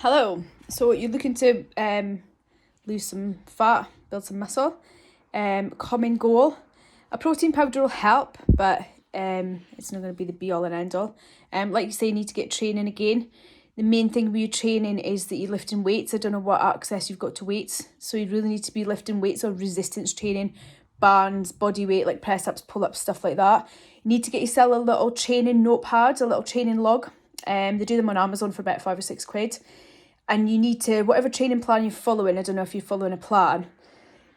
Hello. So you're looking to lose some fat, build some muscle. Common goal. A protein powder will help, but it's not going to be the be all and end all. Like you say, you need to get training again. The main thing with your training is that you're lifting weights. I don't know what access you've got to weights, so you really need to be lifting weights or resistance training, bands, body weight, like press ups, pull ups, stuff like that. You need to get yourself a little training notepad, a little training log. They do them on Amazon for about £5 or £6. And you need to, whatever training plan you're following, I don't know if you're following a plan,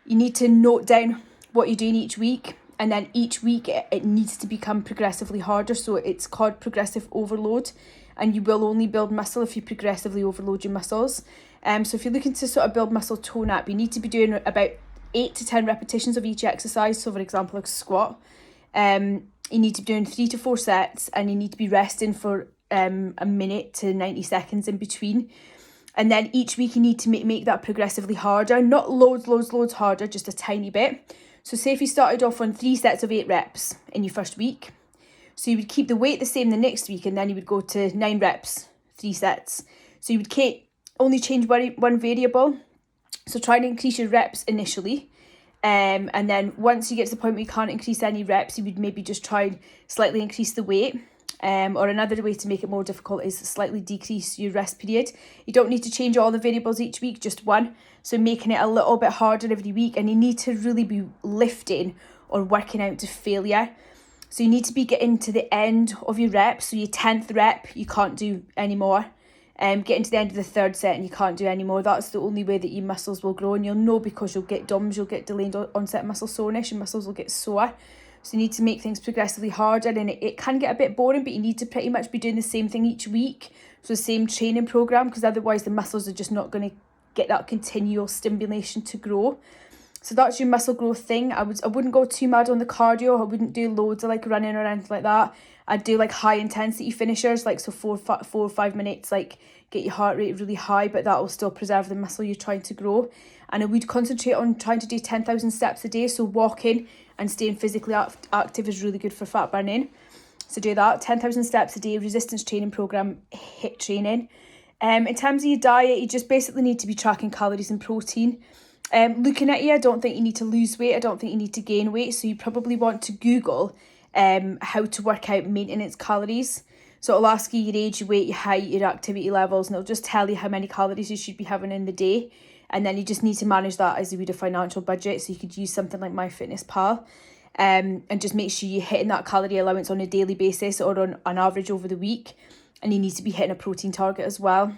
you need to note down what you're doing each week. And then each week it needs to become progressively harder. So it's called progressive overload. And you will only build muscle if you progressively overload your muscles. So if you're looking to sort of build muscle tone up, you need to be doing about 8 to 10 repetitions of each exercise. So for example, like squat. You need to be doing 3 to 4 sets, and you need to be resting for a minute to 90 seconds in between. And then each week you need to make that progressively harder, not loads harder, just a tiny bit. So say if you started off on 3 sets of 8 reps in your first week, so you would keep the weight the same the next week, and then you would go to 9 reps, 3 sets. So you would only change one variable. So try and increase your reps initially. And then once you get to the point where you can't increase any reps, you would maybe just try and slightly increase the weight. Or another way to make it more difficult is slightly decrease your rest period. You don't need to change all the variables each week, just one. So making it a little bit harder every week, and you need to really be lifting or working out to failure. So you need to be getting to the end of your reps. So your 10th rep, you can't do anymore. Getting to the end of the 3rd set and you can't do anymore. That's the only way that your muscles will grow, and you'll know because you'll get DOMS, you'll get delayed onset muscle soreness, your muscles will get sore. So you need to make things progressively harder, and it can get a bit boring, but you need to pretty much be doing the same thing each week. So the same training program, because otherwise the muscles are just not going to get that continual stimulation to grow. So that's your muscle growth thing. I wouldn't go too mad on the cardio. I wouldn't do loads of like running or anything like that. I'd do like high intensity finishers, like so 4 or 5 minutes, like get your heart rate really high, but that will still preserve the muscle you're trying to grow. And I would concentrate on trying to do 10,000 steps a day. So walking and staying physically active is really good for fat burning. So do that, 10,000 steps a day, resistance training program, HIIT training. In terms of your diet, you just basically need to be tracking calories and protein. Looking at you, I don't think you need to lose weight. I don't think you need to gain weight. So you probably want to Google how to work out maintenance calories. So it'll ask you your age, your weight, your height, your activity levels, and it'll just tell you how many calories you should be having in the day. And then you just need to manage that as you would a financial budget. So you could use something like MyFitnessPal, and just make sure you're hitting that calorie allowance on a daily basis or on an average over the week. And you need to be hitting a protein target as well.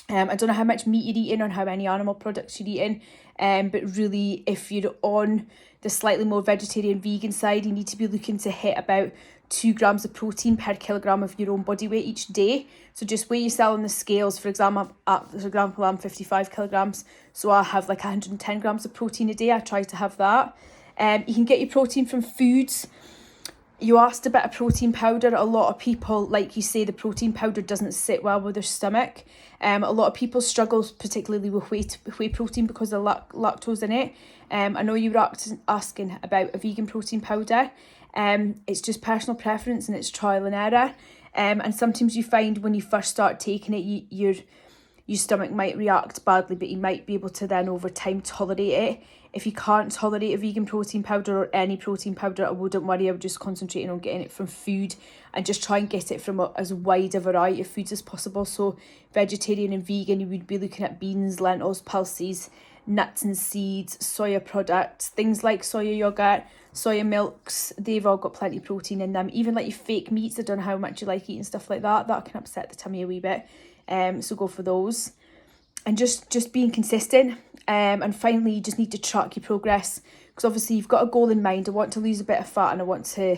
I don't know how much meat you're eating or how many animal products you're eating, but really if you're on the slightly more vegetarian vegan side, you need to be looking to hit about 2 grams of protein per kilogram of your own body weight each day. So just weigh yourself on the scales. For example, I'm 55 kilograms, so I have like 110 grams of protein a day. I try to have that. You can get your protein from foods. You asked about a protein powder. A lot of people, like you say, the protein powder doesn't sit well with their stomach. A lot of people struggle, particularly with whey protein, because of lactose in it. I know you were asking about a vegan protein powder. It's just personal preference and it's trial and error. And sometimes you find when you first start taking it, your stomach might react badly, but you might be able to then over time tolerate it. If you can't tolerate a vegan protein powder or any protein powder, I wouldn't worry. I would just concentrate on getting it from food and just try and get it from as wide a variety of foods as possible. So vegetarian and vegan, you would be looking at beans, lentils, pulses, nuts and seeds, soya products, things like soya yogurt, soya milks. They've all got plenty of protein in them. Even like your fake meats, I don't know how much you like eating stuff like that. That can upset the tummy a wee bit. So go for those. And just being consistent. And finally, you just need to track your progress, because obviously you've got a goal in mind. I want to lose a bit of fat and I want to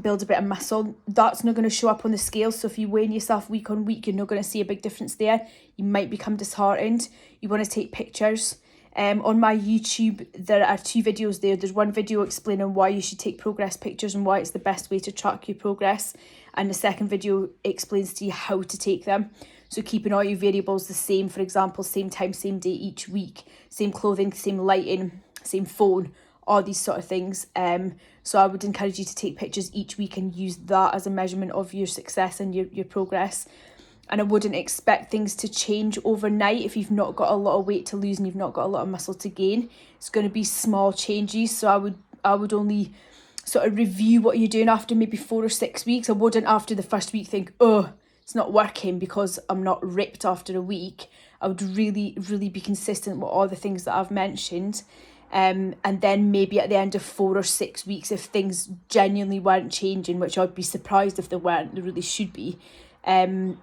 build a bit of muscle. That's not going to show up on the scale. So if you weigh yourself week on week, you're not going to see a big difference there. You might become disheartened. You want to take pictures. On my YouTube, there are 2 videos there. There's one video explaining why you should take progress pictures and why it's the best way to track your progress. And the second video explains to you how to take them. So keeping all your variables the same, for example, same time, same day each week, same clothing, same lighting, same phone, all these sort of things. So I would encourage you to take pictures each week and use that as a measurement of your success and your progress. and I wouldn't expect things to change overnight if you've not got a lot of weight to lose and you've not got a lot of muscle to gain. It's going to be small changes, so I would only sort of review what you're doing after maybe 4 or 6 weeks. I wouldn't after the first week think, oh, it's not working because I'm not ripped after a week. I would really, really be consistent with all the things that I've mentioned. And then maybe at the end of 4 or 6 weeks, if things genuinely weren't changing, which I'd be surprised if they weren't, they really should be, then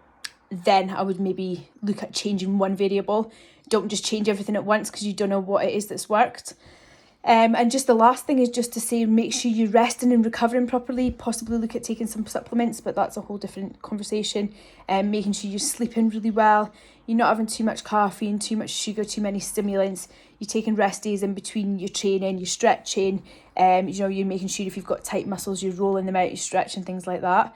I would maybe look at changing one variable. Don't just change everything at once because you don't know what it is that's worked. And just the last thing is just to say, make sure you're resting and recovering properly, possibly look at taking some supplements, but that's a whole different conversation. Making sure you're sleeping really well, you're not having too much caffeine, too much sugar, too many stimulants, you're taking rest days in between your training, you're stretching, you're making sure if you've got tight muscles, you're rolling them out, you're stretching, things like that.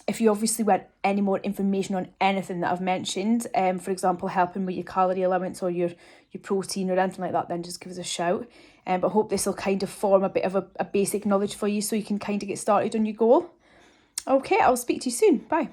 If you obviously want any more information on anything that I've mentioned, for example, helping with your calorie allowance or your protein or anything like that, then just give us a shout. But I hope this will kind of form a bit of a basic knowledge for you so you can kind of get started on your goal. Okay, I'll speak to you soon. Bye.